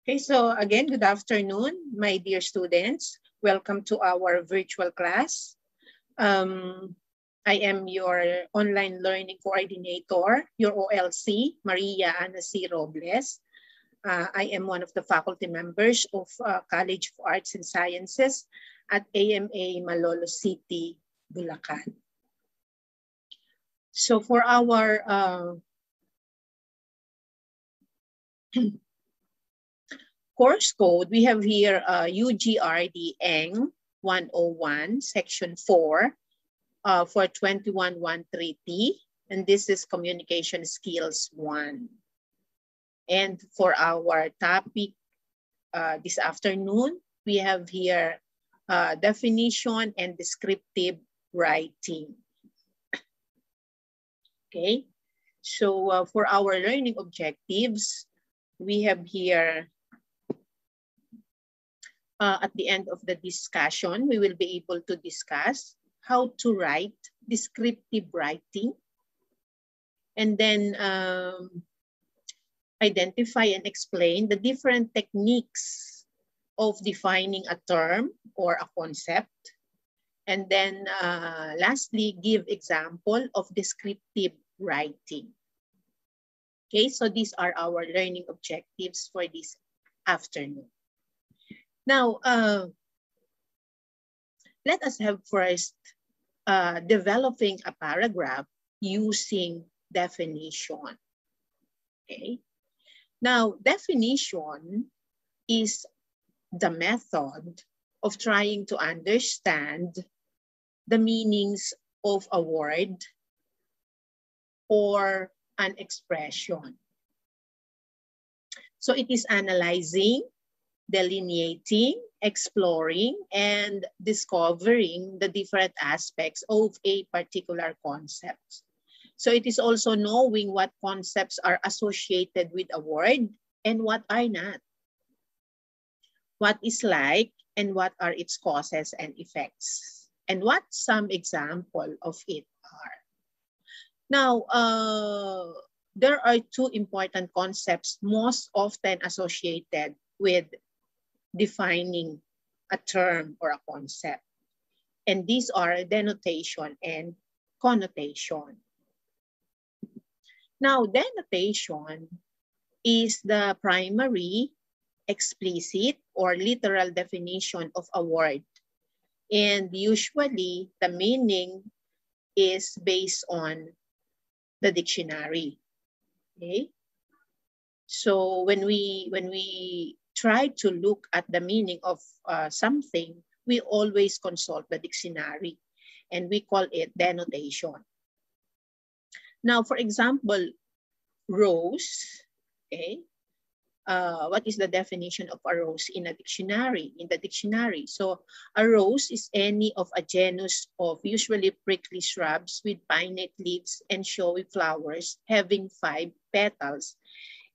Okay, so again, good afternoon, my dear students. Welcome to our virtual class. I am your online learning coordinator, your OLC, Maria Ana C. Robles. I am one of the faculty members of College of Arts and Sciences at AMA Malolo City, Bulacan. So for our course code, we have here UGRD ENG 101, section 4 for 21133, and this is Communication Skills 1. And for our topic this afternoon, we have here definition and descriptive writing. Okay, so for our learning objectives, we have here at the end of the discussion, we will be able to discuss how to write descriptive writing, and then identify and explain the different techniques of defining a term or a concept, and then lastly, give example of descriptive writing. Okay, so these are our learning objectives for this afternoon. Now, let us have first developing a paragraph using definition. Okay. Now, definition is the method of trying to understand the meanings of a word or an expression. So it is analyzing, delineating, exploring, and discovering the different aspects of a particular concept. So it is also knowing what concepts are associated with a word and what are not. What is like and what are its causes and effects, and what some example of it are. Now, there are two important concepts most often associated with defining a term or a concept. And these are denotation and connotation. Now, denotation is the primary, explicit, or literal definition of a word. And usually, the meaning is based on the dictionary. Okay? So when we try to look at the meaning of something, we always consult the dictionary, and we call it denotation. Now, for example, rose, okay? What is the definition of a rose in a dictionary? In the dictionary, so a rose is any of a genus of usually prickly shrubs with pinnate leaves and showy flowers having 5 petals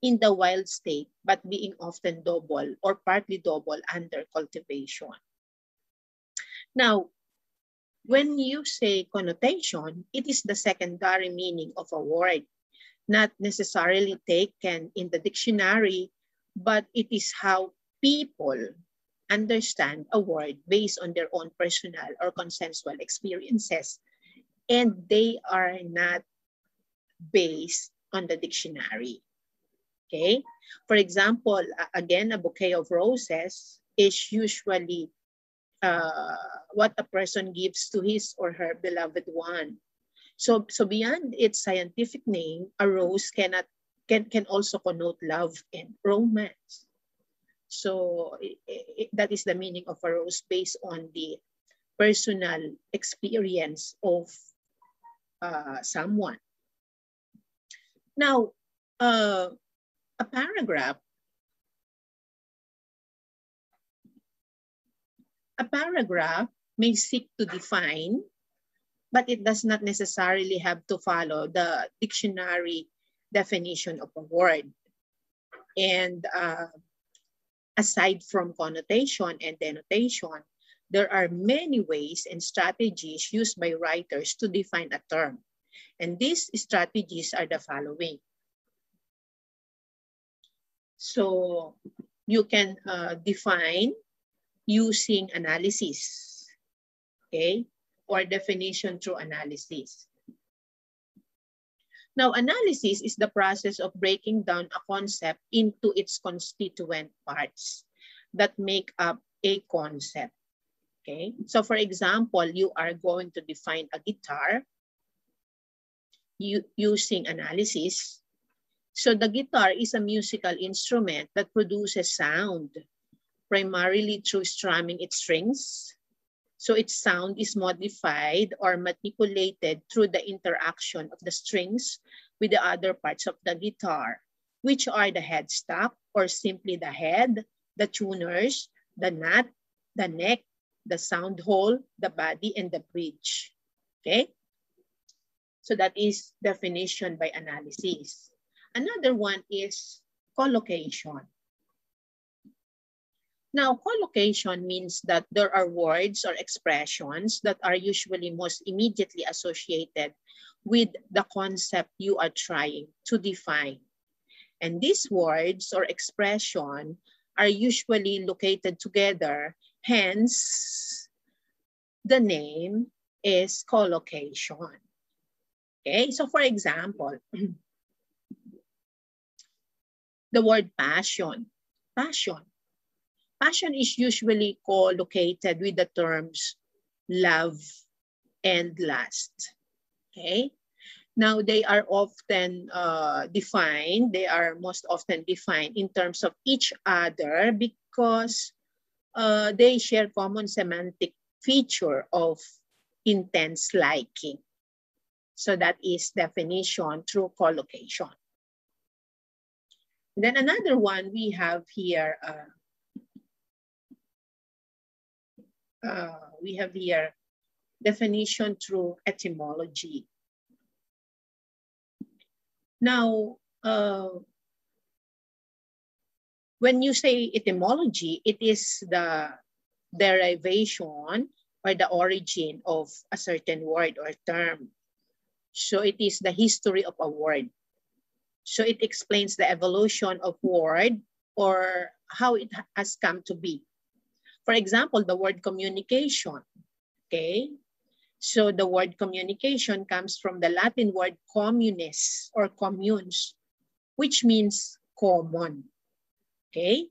in the wild state, but being often double or partly double under cultivation. Now, when you say connotation, it is the secondary meaning of a word, not necessarily taken in the dictionary, but it is how people understand a word based on their own personal or consensual experiences, and they are not based on the dictionary. Okay, for example, again, a bouquet of roses is usually what a person gives to his or her beloved one. So beyond its scientific name, a rose can also connote love and romance. So that is the meaning of a rose based on the personal experience of someone. Now, a paragraph may seek to define, but it does not necessarily have to follow the dictionary definition of a word. And aside from connotation and denotation, there are many ways and strategies used by writers to define a term. And these strategies are the following. So you can define using analysis, okay? Or definition through analysis. Now, analysis is the process of breaking down a concept into its constituent parts that make up a concept, okay? So for example, you are going to define a guitar using analysis. So the guitar is a musical instrument that produces sound, primarily through strumming its strings. So its sound is modified or manipulated through the interaction of the strings with the other parts of the guitar, which are the headstock, or simply the head, the tuners, the nut, the neck, the sound hole, the body, and the bridge, okay? So that is definition by analysis. Another one is collocation. Now, collocation means that there are words or expressions that are usually most immediately associated with the concept you are trying to define. And these words or expression are usually located together, hence the name is collocation. Okay, so for example, the word passion. Passion is usually co-located with the terms love and lust, okay? Now, they are often defined, they are most often defined in terms of each other because they share common semantic feature of intense liking. So that is definition through collocation. Then another one we have here, definition through etymology. Now, when you say etymology, it is the derivation or the origin of a certain word or term. So it is the history of a word. So it explains the evolution of word or how it has come to be. For example, the word communication, okay? So the word communication comes from the Latin word communis or communes, which means common, okay?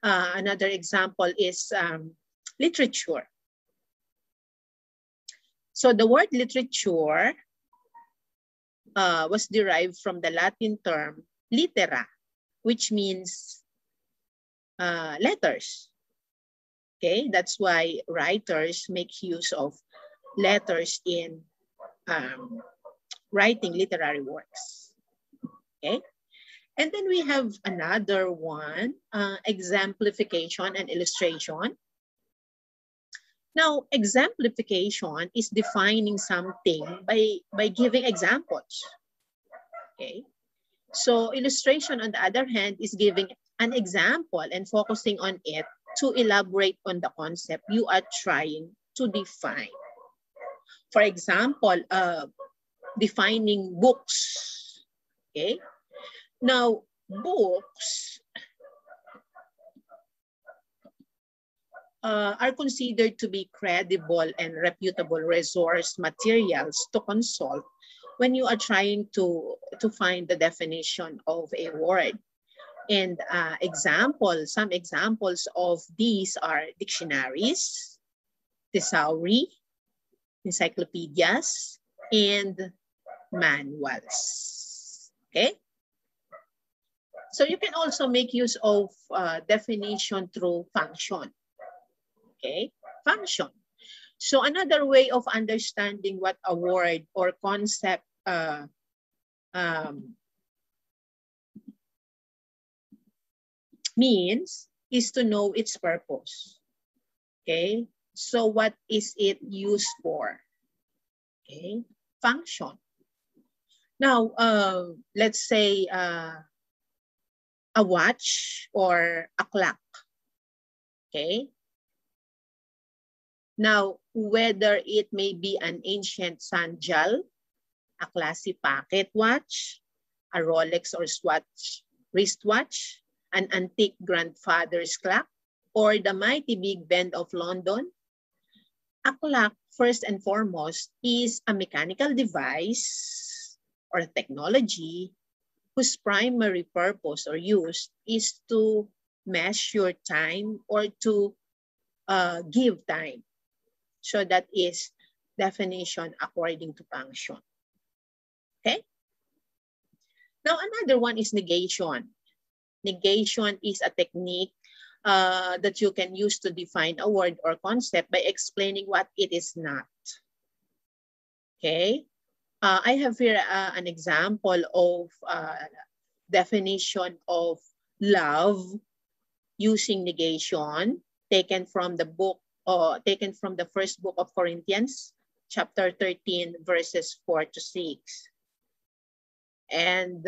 Another example is literature. So the word literature was derived from the Latin term litera, which means letters. Okay, that's why writers make use of letters in writing literary works. Okay, and then we have another one, exemplification and illustration. Now, exemplification is defining something by giving examples. Okay, so illustration, on the other hand, is giving an example and focusing on it to elaborate on the concept you are trying to define. For example, defining books. Okay, now books are considered to be credible and reputable resource materials to consult when you are trying to find the definition of a word. And some examples of these are dictionaries, thesauri, encyclopedias, and manuals. Okay? So you can also make use of definition through function. Okay? Function. So another way of understanding what a word or concept means is to know its purpose. Okay, so what is it used for? Okay, function. Now, let's say a watch or a clock. Okay. Now, whether it may be an ancient sundial, a classy pocket watch, a Rolex or Swatch wristwatch, an antique grandfather's clock, or the mighty Big Ben of London? A clock, first and foremost, is a mechanical device or a technology whose primary purpose or use is to measure time or to give time. So that is definition according to function. Okay? Now, another one is negation. Negation is a technique that you can use to define a word or concept by explaining what it is not. Okay? I have here an example of definition of love using negation, taken from the book, taken from the first book of Corinthians, chapter 13, verses 4 to 6. And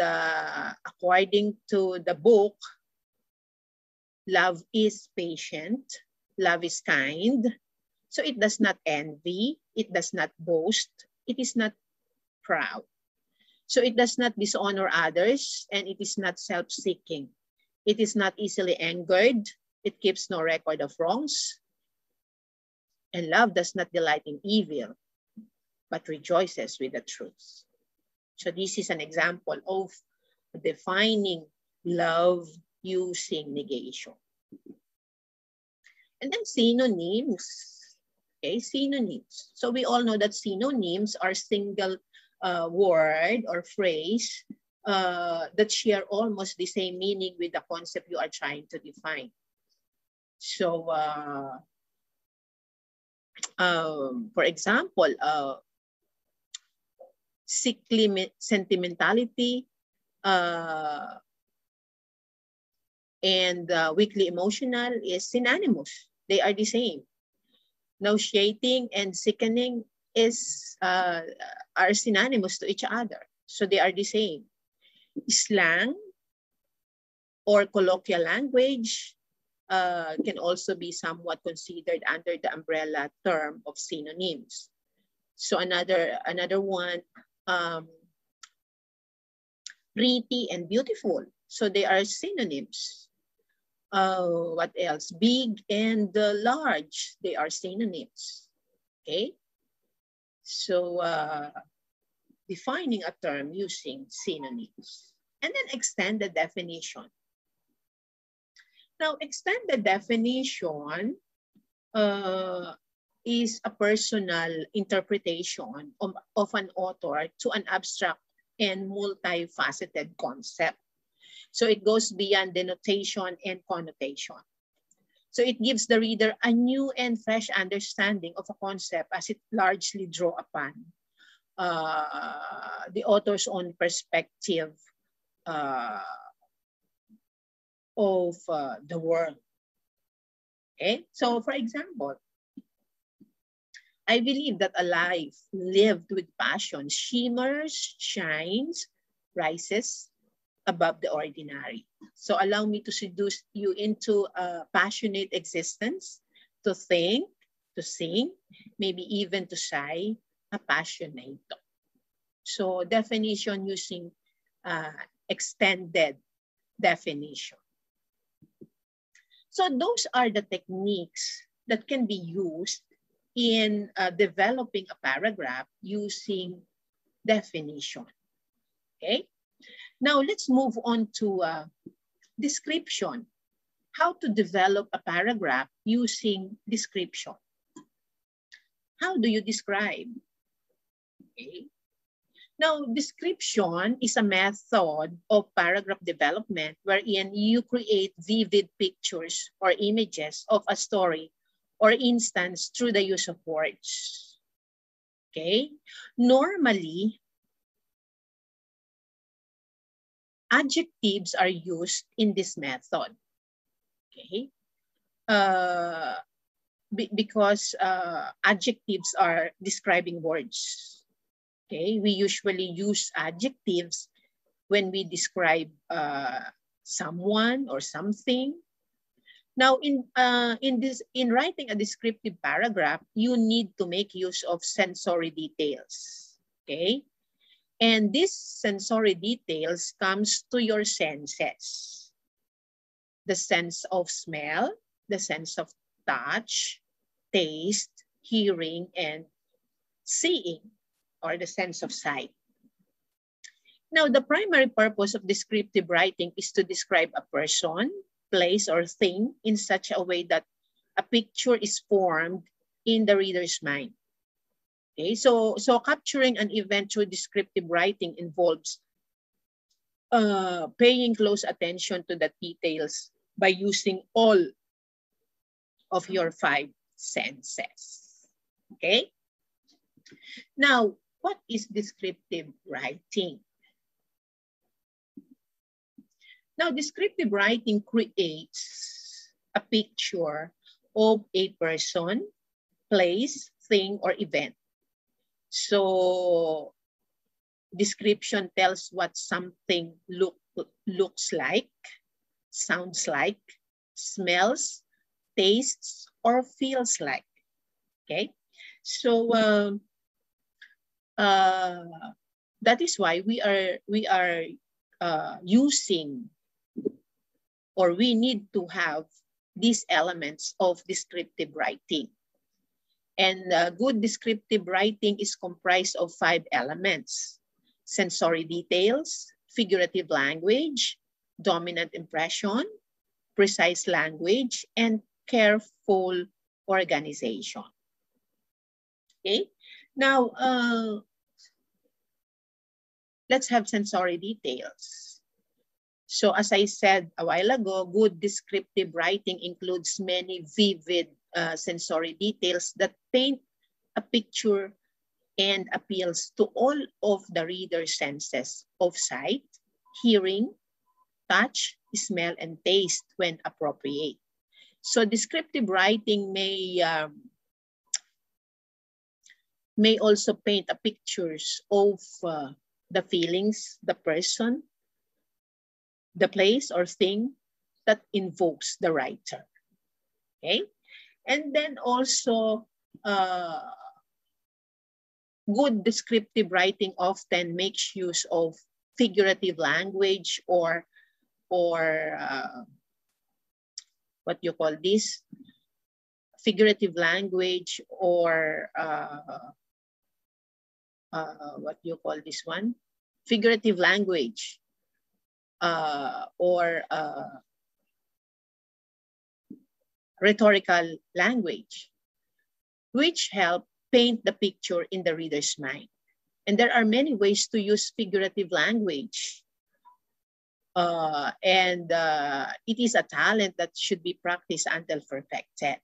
according to the book, love is patient, love is kind, so it does not envy, it does not boast, it is not proud. So it does not dishonor others, and it is not self-seeking. It is not easily angered, it keeps no record of wrongs, and love does not delight in evil, but rejoices with the truth. So this is an example of defining love using negation. And then synonyms. Okay, synonyms. So we all know that synonyms are single word or phrase that share almost the same meaning with the concept you are trying to define. So, for example, sickly sentimentality and weakly emotional is synonymous. They are the same. Nauseating and sickening is are synonymous to each other. So they are the same. Slang or colloquial language can also be somewhat considered under the umbrella term of synonyms. So another one, pretty and beautiful. So they are synonyms. What else? Big and large, they are synonyms. Okay. So defining a term using synonyms. And then extended definition. Now, extended definition is a personal interpretation of an author to an abstract and multifaceted concept. So it goes beyond denotation and connotation. So it gives the reader a new and fresh understanding of a concept as it largely draws upon the author's own perspective of the world. Okay, so for example, I believe that a life lived with passion shimmers, shines, rises above the ordinary. So allow me to seduce you into a passionate existence, to think, to sing, maybe even to sigh, appassionato. So definition using extended definition. So those are the techniques that can be used in developing a paragraph using definition. Okay. Now let's move on to description. How to develop a paragraph using description. How do you describe? Okay. Now, description is a method of paragraph development wherein you create vivid pictures or images of a story or instance through the use of words. Okay. Normally, adjectives are used in this method. Okay. Because adjectives are describing words. Okay, we usually use adjectives when we describe someone or something. Now, in writing a descriptive paragraph, you need to make use of sensory details. Okay, and these sensory details comes to your senses. the sense of smell, the sense of touch, taste, hearing, and seeing, or the sense of sight. Now, the primary purpose of descriptive writing is to describe a person, place, or thing in such a way that a picture is formed in the reader's mind. Okay, so capturing an event through descriptive writing involves paying close attention to the details by using all of your 5 senses. Okay? Now, what is descriptive writing? Now, descriptive writing creates a picture of a person, place, thing, or event. So, description tells what something looks like, sounds like, smells, tastes, or feels like. Okay, so that is why we are using, or we need to have these elements of descriptive writing. And good descriptive writing is comprised of 5 elements: sensory details, figurative language, dominant impression, precise language, and careful organization. Okay, now let's have sensory details. So as I said a while ago, good descriptive writing includes many vivid sensory details that paint a picture and appeals to all of the reader's senses of sight, hearing, touch, smell, and taste when appropriate. So descriptive writing may also paint a pictures of the feelings, the person, the place or thing that invokes the writer. Okay, and then also good descriptive writing often makes use of figurative language or what you call this? Figurative language, or what you call this one? Figurative language, or rhetorical language, which help paint the picture in the reader's mind. And there are many ways to use figurative language. It is a talent that should be practiced until perfected.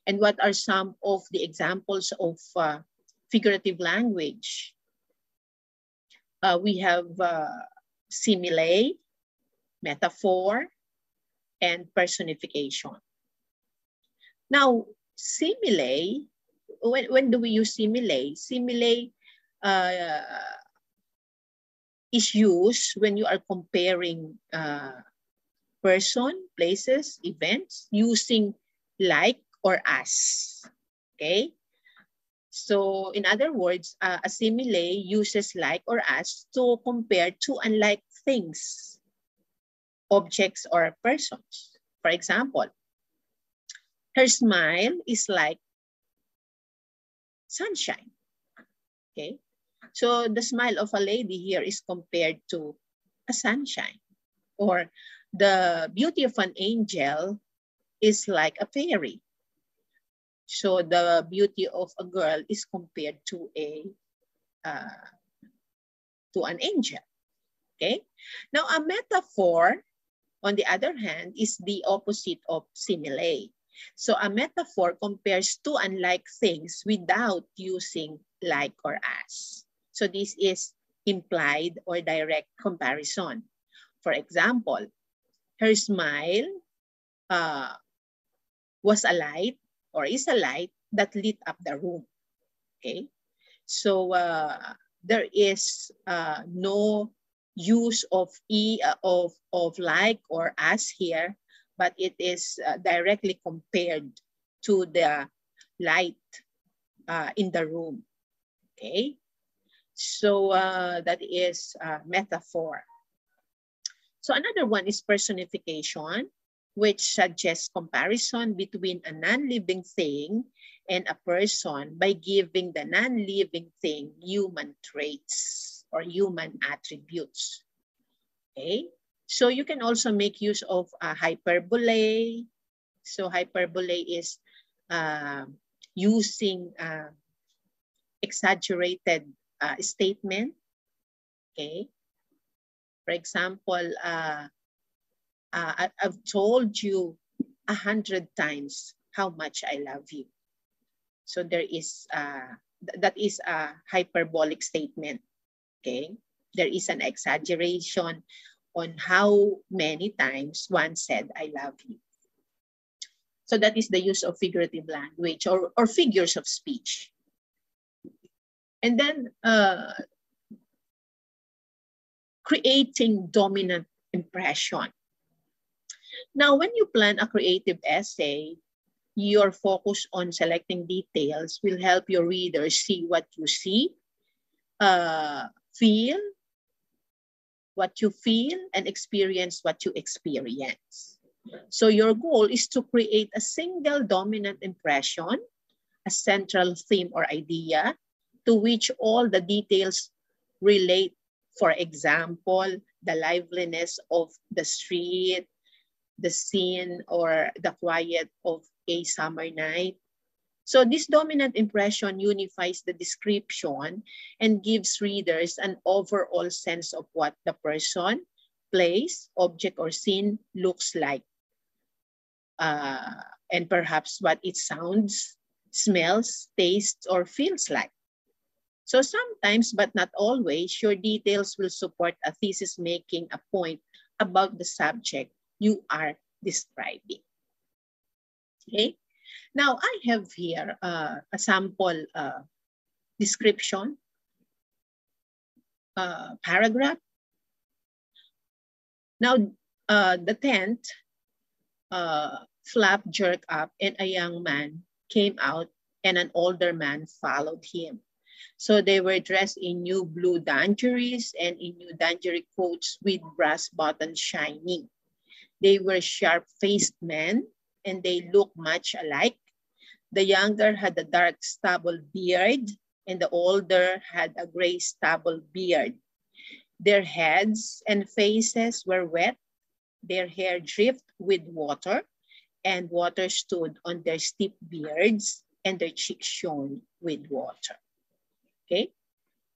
And what are some of the examples of figurative language? We have simile, metaphor, and personification. Now, simile, when do we use simile? Simile is used when you are comparing person, places, events, using like or as. Okay? So, in other words, a simile uses like or as to compare two unlike things, objects, or persons. For example, her smile is like sunshine. Okay? So the smile of a lady here is compared to a sunshine. Or the beauty of an angel is like a fairy. So the beauty of a girl is compared to an angel. Okay? Now a metaphor, on the other hand, is the opposite of simile. So a metaphor compares two unlike things without using like or as. So this is implied or direct comparison. For example, her smile was a light or is a light that lit up the room. Okay, so there is no use of like or as here, but it is directly compared to the light in the room. Okay, so that is metaphor. So another one is personification. which suggests comparison between a non-living thing and a person by giving the non-living thing human traits or human attributes. Okay, so you can also make use of hyperbole. So hyperbole is using exaggerated statement. Okay, for example, I've told you 100 times how much I love you. So there is that is a hyperbolic statement. Okay, there is an exaggeration on how many times one said I love you. So that is the use of figurative language or figures of speech. And then creating dominant impression. Now, when you plan a creative essay, your focus on selecting details will help your readers see what you see, feel what you feel, and experience what you experience. So your goal is to create a single dominant impression, a central theme or idea to which all the details relate. For example, the liveliness of the street, the scene, or the quiet of a summer night. So this dominant impression unifies the description and gives readers an overall sense of what the person, place, object, or scene looks like. And perhaps what it sounds, smells, tastes, or feels like. So sometimes, but not always, your details will support a thesis making a point about the subject you are describing. Okay. Now I have here a sample description paragraph. Now the tent flap jerked up and a young man came out and an older man followed him. So they were dressed in new blue dungarees and in new dungaree coats with brass buttons shining. They were sharp-faced men and they looked much alike. The younger had a dark stubble beard and the older had a gray stubble beard. Their heads and faces were wet, their hair dripped with water, and water stood on their steep beards and their cheeks shone with water. Okay,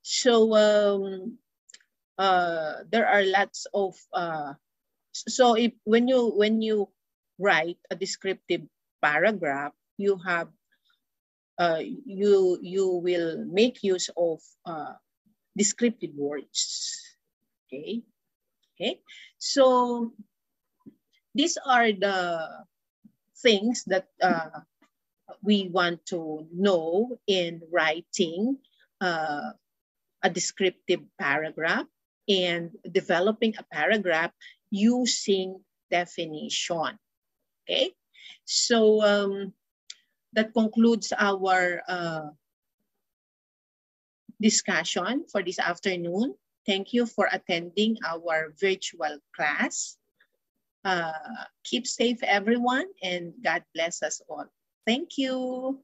so there are lots of so if when you write a descriptive paragraph, you have you will make use of descriptive words. Okay, okay. So these are the things that we want to know in writing a descriptive paragraph and developing a paragraph using definition. Okay, so that concludes our discussion for this afternoon. Thank you for attending our virtual class. Keep safe, everyone, and God bless us all. Thank you.